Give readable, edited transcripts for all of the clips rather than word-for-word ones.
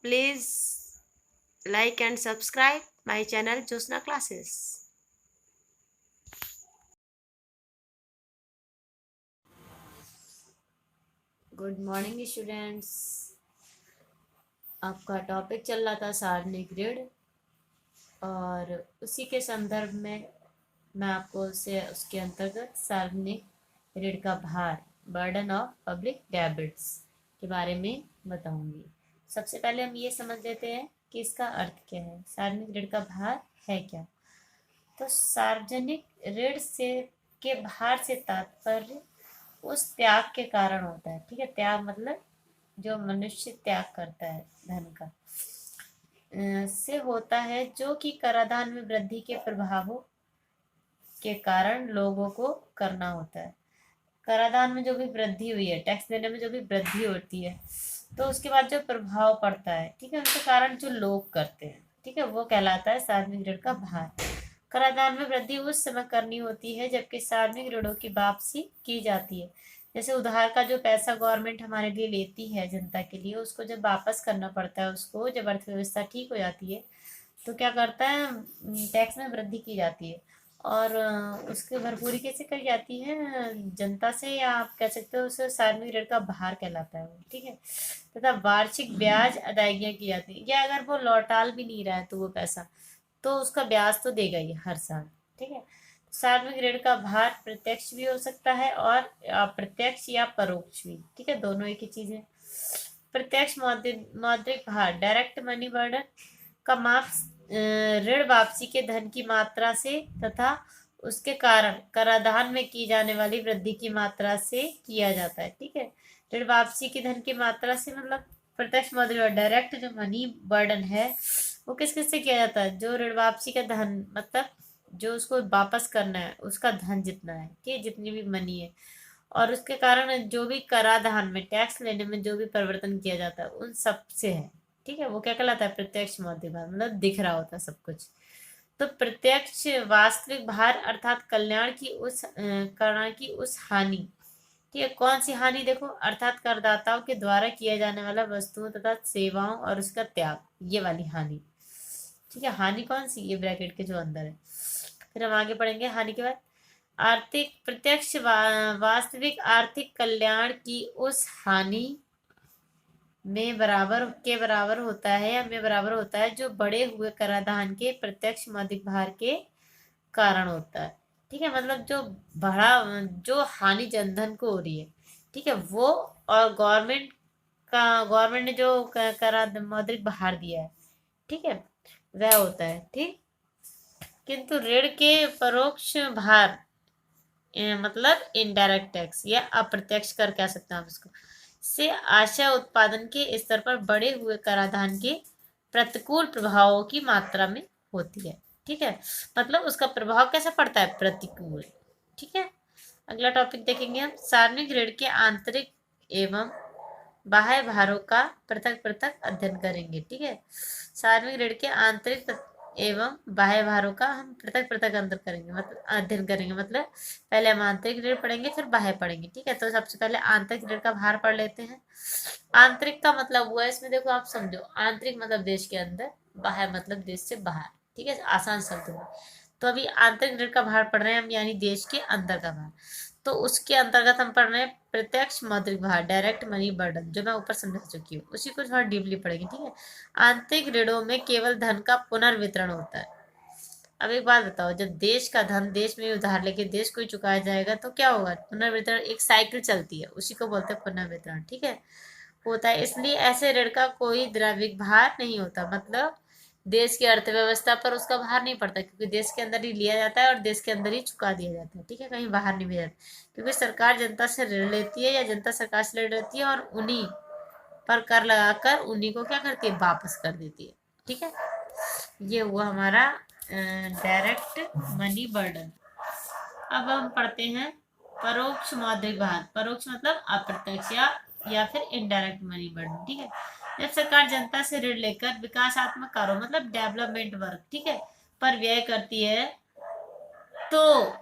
Please like and subscribe my channel Josna Classes. Good morning students. आपका topic चल रहा था सारणिक ऋण, और उसी के संदर्भ में मैं आपको उसके अंतर्गत सार्वजनिक ऋण का भार, बर्डन ऑफ पब्लिक डेब्ट्स के बारे में बताऊंगी। सबसे पहले हम ये समझ लेते हैं कि इसका अर्थ क्या है। सार्वजनिक ऋण का भार है क्या? तो सार्वजनिक ऋण से के भार से तात्पर्य उस त्याग के कारण होता है। ठीक है, त्याग मतलब जो मनुष्य त्याग करता है धन का, से होता है, जो कि कराधान में वृद्धि के प्रभावों के कारण लोगों को करना होता है। कराधान में जो भी वृद्धि हुई है, टैक्स देने में जो भी वृद्धि होती है, तो उसके बाद जो प्रभाव पड़ता है, ठीक है, उनके कारण जो लोग करते हैं, ठीक है, वो कहलाता है सार्वजनिक ऋण का भार। कराधान में वृद्धि उस समय करनी होती है जबकि सार्वजनिक ऋणों की वापसी की जाती है। जैसे उधार का जो पैसा गवर्नमेंट हमारे लिए लेती है जनता के लिए, उसको जब वापस करना पड़ता है, उसको जब अर्थव्यवस्था ठीक हो जाती है, तो क्या करता है, टैक्स में वृद्धि की जाती है। और उसकी भरपूरी कैसे करी जाती है? जनता से, या आप कह सकते हो उसे सार्वजनिक ऋण का भार कहलाता है वो। ठीक है, तथा वार्षिक ब्याज अदायगियां की जाती है, या अगर वो लौटाल भी नहीं रहा है तो वो पैसा, तो उसका ब्याज तो देगा ही हर साल। ठीक है, सार्वजनिक ऋण का भार प्रत्यक्ष भी हो सकता है और अप्रत्यक्ष या परोक्ष भी। ठीक है, दोनों एक ही चीज है। प्रत्यक्ष मौद्रिक भार, डायरेक्ट मनी बर्डन का माप ऋण वापसी के धन की मात्रा से तथा उसके कारण कराधान में की जाने वाली वृद्धि की मात्रा से किया जाता है। ठीक है, ऋण वापसी की धन की मात्रा से मतलब प्रत्यक्ष मौद्रिक और डायरेक्ट जो मनी बर्डन है, वो किस किस से किया जाता है? जो ऋण वापसी का धन, मतलब जो उसको वापस करना है उसका धन जितना है, ठीक है, जितनी भी मनी है, और उसके कारण जो भी कराधान में, टैक्स लेने में जो भी परिवर्तन किया जाता है, उन सब से है। ठीक है, वो क्या कहलाता है? प्रत्यक्ष मौद्रिक भार, मतलब दिख रहा होता है सब कुछ। तो प्रत्यक्ष वास्तविक भार अर्थात कल्याण की उस हानि, ठीक है, कौन सी हानि? देखो, अर्थात करदाताओं के द्वारा किया जाने वाला वस्तुओं तथा सेवाओं और उसका त्याग, ये वाली हानि। ठीक है, हानि कौन सी? ये ब्रैकेट के जो अंदर है। फिर हम आगे पढ़ेंगे हानि के बाद। आर्थिक प्रत्यक्ष वास्तविक आर्थिक कल्याण की उस हानि में बराबर होता है, या में बराबर होता है, जो बढ़े हुए कराधान के प्रत्यक्ष मौद्रिक भार के कारण होता है। ठीक है, मतलब जो बढ़ा, जो हानि जनधन को हो रही है, ठीक है, वो, और गवर्नमेंट ने जो करा मौद्रिक भार दिया है, ठीक है, वह होता है। ठीक, किंतु ऋण के परोक्ष भार, मतलब इनडायरेक्ट टैक्स या अप्रत्यक्ष कर कह सकते हैं आप इसको, से आशय उत्पादन के स्तर पर बढ़े हुए कराधान के प्रतिकूल प्रभावों की मात्रा में होती है। ठीक है, मतलब उसका प्रभाव कैसे पड़ता है? प्रतिकूल। ठीक है, अगला टॉपिक देखेंगे हम। सार्वजनिक ऋण के आंतरिक एवं बाह्य भारों का पृथक पृथक अध्ययन करेंगे। ठीक है, सार्वजनिक ऋण के आंतरिक एवं बाह्य भारों का हम पृथक पृथक अंतर करेंगे, मतलब अध्ययन करेंगे। मतलब पहले हम आंतरिक ऋण पढ़ेंगे, फिर बाह्य पढ़ेंगे। ठीक है, तो सबसे पहले आंतरिक ऋण का भार पढ़ लेते हैं। आंतरिक का मतलब हुआ, इसमें देखो आप समझो, आंतरिक मतलब देश के अंदर, बाह्य मतलब देश से बाहर। ठीक है, आसान शब्द में। तो अभी आंतरिक ऋण का भार पढ़ रहे हैं हम, यानी देश के अंदर का भार। तो उसके अंतर्गत हम पढ़ रहे हैं प्रत्यक्ष मौद्रिक भार, डायरेक्ट मनी बर्डन, जो मैं ऊपर समझा चुकी हूँ, उसी को थोड़ा डीपली पढ़ेंगे। ठीक है, आंतरिक ऋणों में केवल धन का पुनर्वितरण होता है। अब एक बात बताओ, जब देश का धन देश में उधार लेके देश को ही चुकाया जाएगा, तो क्या होगा? पुनर्वितरण, एक साइकिल चलती है, उसी को बोलते हैं पुनर्वितरण। ठीक है, होता है, इसलिए ऐसे ऋण का कोई द्रव्यिक भार नहीं होता। मतलब देश की अर्थव्यवस्था पर उसका भार नहीं पड़ता, क्योंकि देश के अंदर ही लिया जाता है और देश के अंदर ही चुका दिया जाता है। ठीक है, कहीं बाहर नहीं भेजा जाता, क्योंकि सरकार जनता से ऋण लेती है, या जनता सरकार से ऋण लेती है, और उन्हीं पर कर लगाकर उन्हीं को क्या करती है? वापस कर देती है। ठीक है, ये हुआ हमारा डायरेक्ट मनी बर्डन। अब हम पढ़ते हैं परोक्ष मौद्रिक भार। परोक्ष मतलब अप्रत्यक्ष या फिर इनडायरेक्ट मनी बर्डन। ठीक है, जब सरकार जनता से ऋण लेकर विकासात्मक कार्यों, मतलब डेवलपमेंट वर्क, ठीक है, पर व्यय करती है, तो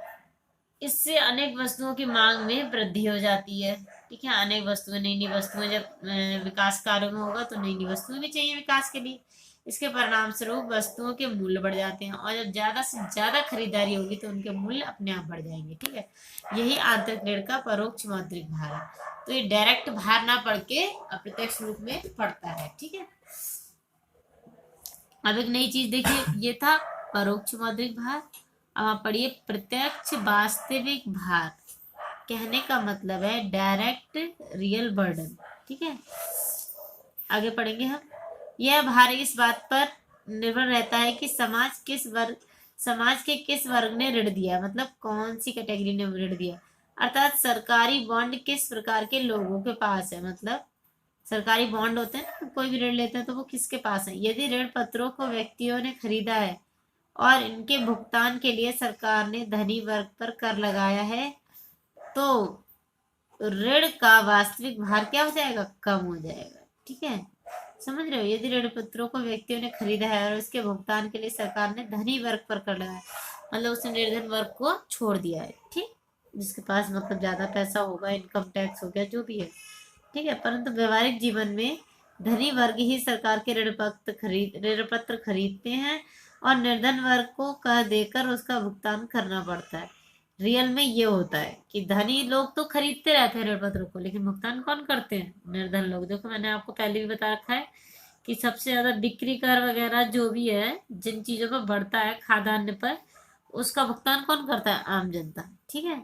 इससे अनेक वस्तुओं की मांग में वृद्धि हो जाती है। ठीक है। अनेक वस्तुएं, नई नई वस्तुएं जब विकास कार्यों में होगा तो नई नई वस्तुएं भी चाहिए विकास के लिए। इसके परिणाम स्वरूप वस्तुओं के मूल्य बढ़ जाते हैं, और जब ज्यादा से ज्यादा खरीदारी होगी तो उनके मूल्य अपने आप बढ़ जाएंगे। ठीक है, यही आंतरिक ऋण का परोक्ष मौद्रिक भार है। तो ये डायरेक्ट भार ना पड़ के अप्रत्यक्ष रूप में पड़ता है। ठीक है, अब एक नई चीज देखिए, ये था परोक्ष मौद्रिक भार। अब आप पढ़िए प्रत्यक्ष वास्तविक भार। कहने का मतलब है डायरेक्ट रियल बर्डन। ठीक है, आगे पढ़ेंगे हम। यह भार इस बात पर निर्भर रहता है कि समाज के किस वर्ग ने ऋण दिया, मतलब कौन सी कैटेगरी ने ऋण दिया। अर्थात सरकारी बॉन्ड किस प्रकार के लोगों के पास है, मतलब सरकारी बॉन्ड होते हैं ना, कोई भी ऋण लेते हैं तो वो किसके पास है। यदि ऋण पत्रों को व्यक्तियों ने खरीदा है और इनके भुगतान के लिए सरकार ने धनी वर्ग पर कर लगाया है, तो ऋण का वास्तविक भार क्या हो जाएगा, कम हो जाएगा। ठीक है, समझ रहे हो। यदि ऋण पत्रों को व्यक्तियों ने खरीदा है और उसके भुगतान के लिए सरकार ने धनी वर्ग पर कर लगाया, मतलब उसने निर्धन वर्ग को छोड़ दिया है। ठीक, जिसके पास मतलब ज्यादा पैसा होगा, इनकम टैक्स हो गया, जो भी है। ठीक है, परंतु व्यवहारिक जीवन में धनी वर्ग ही सरकार के ऋण पत्र खरीदते हैं और निर्धन वर्ग को कह देकर उसका भुगतान करना पड़ता है। रियल में ये होता है कि धनी लोग तो खरीदते रहते हैं ऋण पत्रों को, लेकिन भुगतान कौन करते हैं, निर्धन लोग। देखो मैंने आपको पहले भी बता रखा है कि सबसे ज्यादा बिक्री कर वगैरह जो भी है, जिन चीजों पर बढ़ता है खाद्यान्न पर, उसका भुगतान कौन करता है, आम जनता। ठीक है,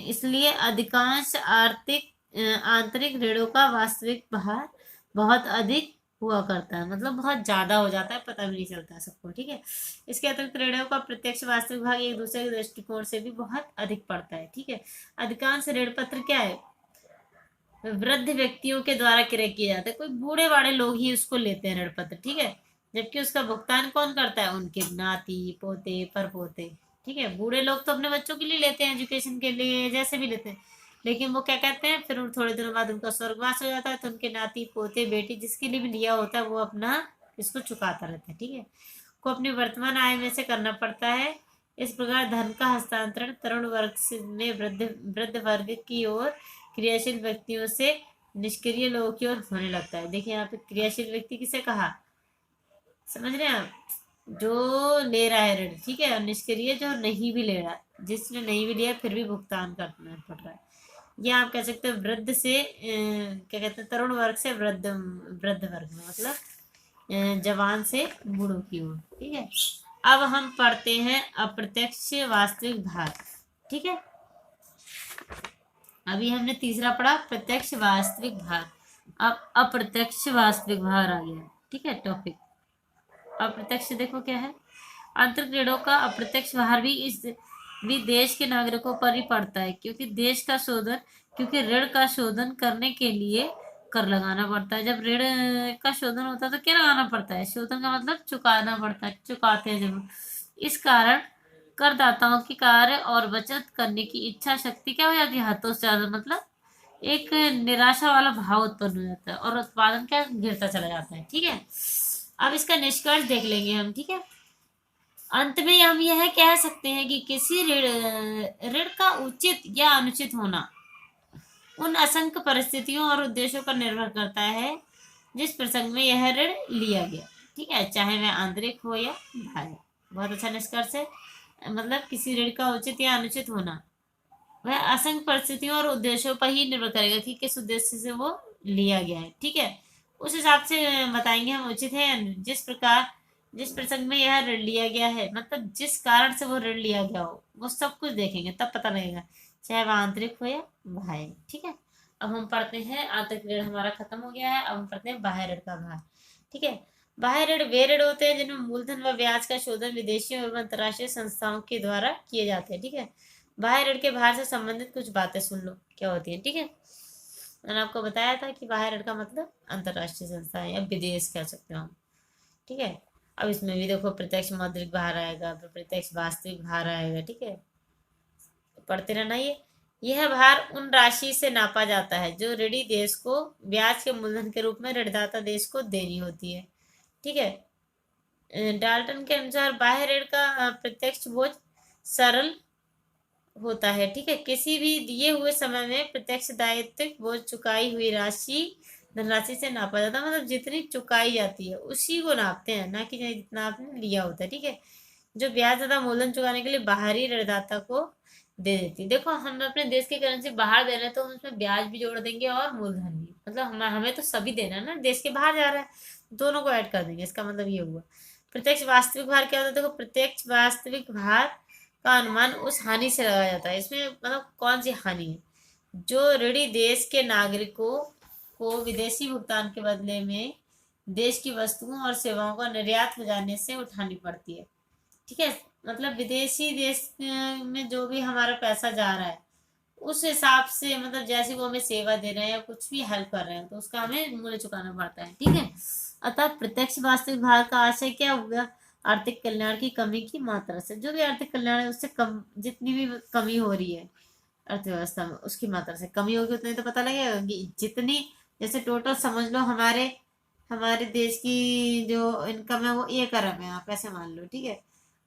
इसलिए अधिकांश आंतरिक ऋणों का वास्तविक भार बहुत अधिक हुआ करता है, मतलब बहुत ज्यादा हो जाता है, पता भी नहीं चलता सबको। ठीक है, इसके अतिरिक्त ऋणों का प्रत्यक्ष वास्तविक भाग एक दूसरे के दृष्टिकोण से भी बहुत अधिक पड़ता है। ठीक है, अधिकांश ऋण पत्र क्या है, वृद्ध व्यक्तियों के द्वारा क्रय किए जाते हैं, कोई बूढ़े बाड़े लोग ही उसको लेते हैं ऋण पत्र। ठीक है, जबकि उसका भुगतान कौन करता है, उनके नाती पोते परपोते। ठीक है, बूढ़े लोग तो अपने बच्चों के लिए लेते हैं, एजुकेशन के लिए, जैसे भी लेते हैं, लेकिन वो क्या कहते हैं, फिर थोड़े दिनों बाद उनका स्वर्गवास हो जाता है, तो उनके नाती पोते बेटी जिसके लिए भी लिया होता है वो अपना इसको चुकाता रहता है। ठीक है, को अपनी वर्तमान आय में से करना पड़ता है। इस प्रकार धन का हस्तांतरण तरुण वर्ग में वृद्ध वृद्ध वर्ग की ओर, क्रियाशील व्यक्तियों से निष्क्रिय लोगों की ओर होने लगता है। देखिए यहाँ पे क्रियाशील व्यक्ति किसे कहा, समझ रहे हैं आप, जो ले रहा है ऋण। ठीक है, और निष्क्रिय जो नहीं भी ले रहा, जिसने नहीं भी लिया फिर भी भुगतान करना पड़ रहा है। ये आप कह सकते हो वृद्ध से क्या कहते हैं, तरुण वर्ग से वृद्ध वृद्ध वर्ग में, मतलब जवान से बूढ़ों की ओर। ठीक है, अब हम पढ़ते हैं अप्रत्यक्ष वास्तविक भार। ठीक है, अभी हमने तीसरा पढ़ा प्रत्यक्ष वास्तविक भार, अब अप्रत्यक्ष वास्तविक भार आ गया। ठीक है, टॉपिक अप्रत्यक्ष देखो क्या है। आंतरिक ऋणों का अप्रत्यक्ष भार भी देश के नागरिकों पर ही पड़ता है, क्योंकि ऋण का शोधन करने के लिए कर लगाना पड़ता है। जब ऋण का शोधन होता है तो क्या लगाना पड़ता है, शोधन का मतलब चुकाना पड़ता है, चुकाते हैं जब। इस कारण करदाताओं की कार्य और बचत करने की इच्छा शक्ति क्या हो जाती है, हाथों से ज्यादा, मतलब एक निराशा वाला भाव उत्पन्न हो जाता है और उत्पादन क्या गिरता चला जाता है। ठीक है, अब इसका निष्कर्ष देख लेंगे हम। ठीक है, अंत में हम यह कह सकते हैं कि किसी ऋण ऋण का उचित या अनुचित होना उन असंख्य परिस्थितियों और उद्देश्यों पर निर्भर करता है जिस प्रसंग में यह ऋण लिया गया। ठीक है, चाहे वह आंतरिक हो या बाह्य। बहुत अच्छा निष्कर्ष है, मतलब किसी ऋण का उचित या अनुचित होना वह असंख्य परिस्थितियों और उद्देश्यों पर ही निर्भर करेगा कि किस उद्देश्य से वो लिया गया है। ठीक है, उस हिसाब से बताएंगे हम उचित है, जिस प्रसंग में यह ऋण लिया गया है, मतलब जिस कारण से वो ऋण लिया गया हो, वो सब कुछ देखेंगे तब पता लगेगा, चाहे वह आंतरिक हो या बाह्य। ठीक है, अब हम पढ़ते हैं, आंतरिक ऋण हमारा खत्म हो गया है, अब हम पढ़ते हैं बाह्य ऋण का भाग। ठीक है, बाह्य ऋण वे ऋण होते हैं जिनमें मूलधन व ब्याज का शोधन विदेशियों एवं अंतर्राष्ट्रीय संस्थाओं के द्वारा किए जाते हैं। ठीक है, बाह्य ऋण के भार से संबंधित कुछ बातें सुन लो क्या होती है। ठीक है, मैंने आपको बताया था कि बाह्य ऋण का मतलब अंतर्राष्ट्रीय संस्था है या विदेश कह सकते हो हम। ठीक है, अब इसमें भी देखो प्रत्यक्ष मौद्रिक भार आएगा, फिर प्रत्यक्ष वास्तविक भार आएगा। ठीक है, पढ़ते रहना। यह भार उन राशि से नापा जाता है जो ऋणी देश को ब्याज के मूलधन के रूप में ऋणदाता देश को देनी होती है। ठीक है, डाल्टन के अनुसार बाह्य ऋण का प्रत्यक्ष बोझ सरल होता है। ठीक है, किसी भी दिए हुए समय में प्रत्यक्ष दायित्व वो चुकाई हुई राशि धनराशि से नापा जाता है, मतलब जितनी चुकाई जाती है उसी को नापते हैं, ना कि जितना आपने लिया होता है। ठीक है, जो ब्याज तथा मूलधन चुकाने के लिए बाहरी ऋणदाता को दे देती है। देखो, हम अपने देश की करेंसी बाहर दे रहे हैं तो हम उसमें ब्याज भी जोड़ देंगे और मूलधन भी, मतलब हमें तो सभी देना है ना, देश के बाहर जा रहा है, दोनों को ऐड कर देंगे। इसका मतलब ये हुआ। प्रत्यक्ष वास्तविक भार क्या होता है? देखो, प्रत्यक्ष वास्तविक भार का अनुमान उस हानि से लगाया जाता है। इसमें मतलब कौन सी हानि है? जो ऋणी देश के नागरिकों को विदेशी भुगतान के बदले में देश की वस्तुओं और सेवाओं का निर्यात हो जाने से उठानी पड़ती है। ठीक है, मतलब विदेशी देश में जो भी हमारा पैसा जा रहा है उस हिसाब से, मतलब जैसे वो हमें सेवा दे रहे हैं या कुछ भी हेल्प कर रहे हैं तो उसका हमें मूल्य चुकाना पड़ता है। ठीक है, अतः प्रत्यक्ष वास्तविक भार का आशय क्या हुआ? आर्थिक कल्याण की कमी की मात्रा से, जो भी आर्थिक कल्याण है उससे कम, जितनी भी कमी हो रही है अर्थव्यवस्था में उसकी मात्रा से कमी होगी, उतनी तो पता लगेगा कि जितनी, जैसे टोटल समझ लो हमारे हमारे देश की जो इनकम है वो 1 अरब है, आप ऐसे मान लो। ठीक है,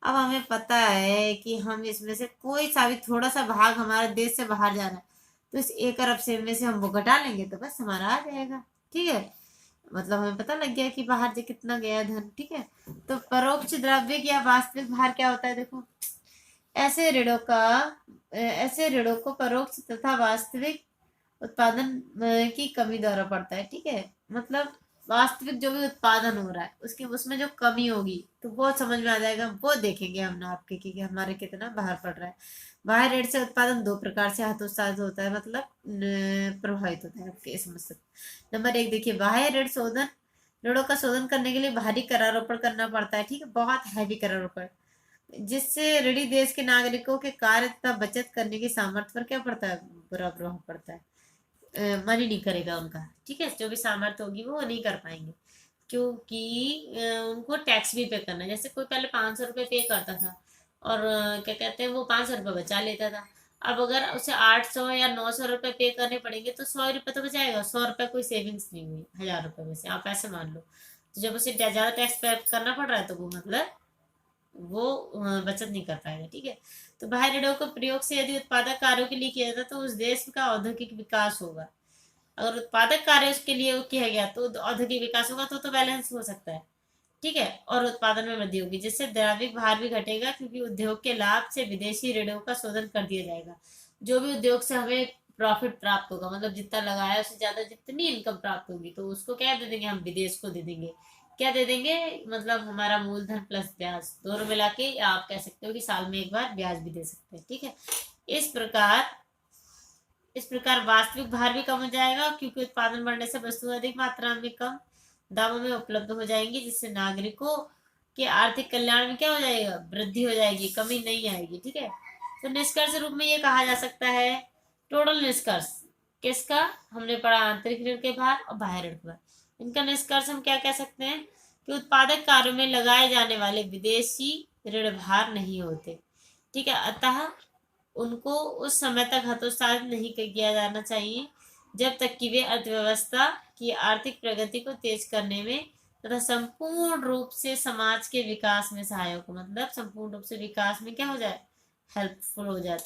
अब हमें पता है कि हम इसमें से कोई सा भी थोड़ा सा भाग हमारे देश से बाहर जा रहा है, तो इस 1 अरब से में से हम वो घटा लेंगे तो बस हमारा आ जाएगा। ठीक है, मतलब हमें पता लग गया कि बाहर से कितना गया धन। ठीक है, तो परोक्ष द्रव्य या वास्तविक भार क्या होता है? देखो, ऐसे ऋणों का ऐसे ऋणों को परोक्ष तथा वास्तविक उत्पादन की कमी द्वारा पड़ता है। ठीक है, मतलब वास्तविक जो भी उत्पादन हो रहा है उसकी उसमें जो कमी होगी तो वो समझ में आ जाएगा, वो देखेंगे हम नाप के कि हमारे कितना बाहर पड़ रहा है। बाह्य ऋण से उत्पादन 2 प्रकार से हतोत्साहित होता है, मतलब प्रभावित होता है। आपके समझ सकते। नंबर 1 देखिए, बाह्य ऋण शोधन। ऋणों का शोधन करने के लिए भारी करारोपण करना पड़ता है। ठीक है, बहुत हैवी करारोपण, जिससे ऋणी देश के नागरिकों के कार्य तथा बचत करने की सामर्थ्य पर क्या पड़ता है? बुरा प्रभाव पड़ता है। मन ही नहीं करेगा उनका। ठीक है, जो भी सामर्थ्य होगी वो नहीं कर पाएंगे, क्योंकि उनको टैक्स भी पे करना है। जैसे कोई पहले 500 रुपये पे करता था और क्या कहते हैं वो 500 रुपये बचा लेता था। अब अगर उसे 800 या 900 रुपये पे करने पड़ेंगे तो 100 रुपये तो बचाएगा, 100 रुपये कोई सेविंग्स नहीं हुई 1000 रुपये में से, आप ऐसे मान लो। तो जब उसे ज्यादा टैक्स पे करना पड़ रहा है तो वो मतलब वो बचत नहीं कर पाएगा। ठीक है, तो बाह्य ऋणों के प्रयोग से यदि उत्पादक कार्यों के लिए किया जाता है तो उस देश का औद्योगिक विकास होगा। अगर उत्पादक कार्य उसके लिए किया गया तो औद्योगिक विकास होगा, तो बैलेंस हो सकता है। ठीक है, और उत्पादन में वृद्धि होगी, जिससे द्रव्यिक भार भी घटेगा, क्योंकि उद्योग के लाभ से विदेशी ऋणों का शोधन कर दिया जाएगा। जो भी उद्योग से हमें प्रॉफिट प्राप्त होगा, मतलब जितना लगाया उससे ज्यादा जितनी इनकम प्राप्त होगी तो उसको क्या दे देंगे? हम विदेश को दे देंगे। क्या दे देंगे? मतलब हमारा मूलधन प्लस ब्याज दोनों मिला के आप कह सकते हो कि साल में एक बार ब्याज भी दे सकते हैं। ठीक है, इस प्रकार इस प्रकार वास्तविक भार भी कम हो जाएगा, क्योंकि उत्पादन बढ़ने से वस्तु अधिक मात्रा में कम दामों में उपलब्ध हो जाएंगी, जिससे नागरिकों के आर्थिक कल्याण में क्या हो जाएगा? वृद्धि हो जाएगी, कमी नहीं आएगी। ठीक है, तो निष्कर्ष रूप में ये कहा जा सकता है, टोटल निष्कर्ष किसका हमने पढ़ा? आंतरिक ऋण के भार और बाह्य ऋण के भार। इनका निष्कर्ष हम क्या कह सकते हैं कि उत्पादक कार्यों में लगाए जाने वाले विदेशी ऋण भार नहीं होते। ठीक है, अतः उनको उस समय तक हतोत्साहित नहीं किया जाना चाहिए जब तक कि वे अर्थव्यवस्था की आर्थिक प्रगति को तेज करने में तथा संपूर्ण रूप से समाज के विकास में सहायक हो, मतलब संपूर्ण रूप से विकास में क्या हो जाए? हेल्पफुल हो जाए।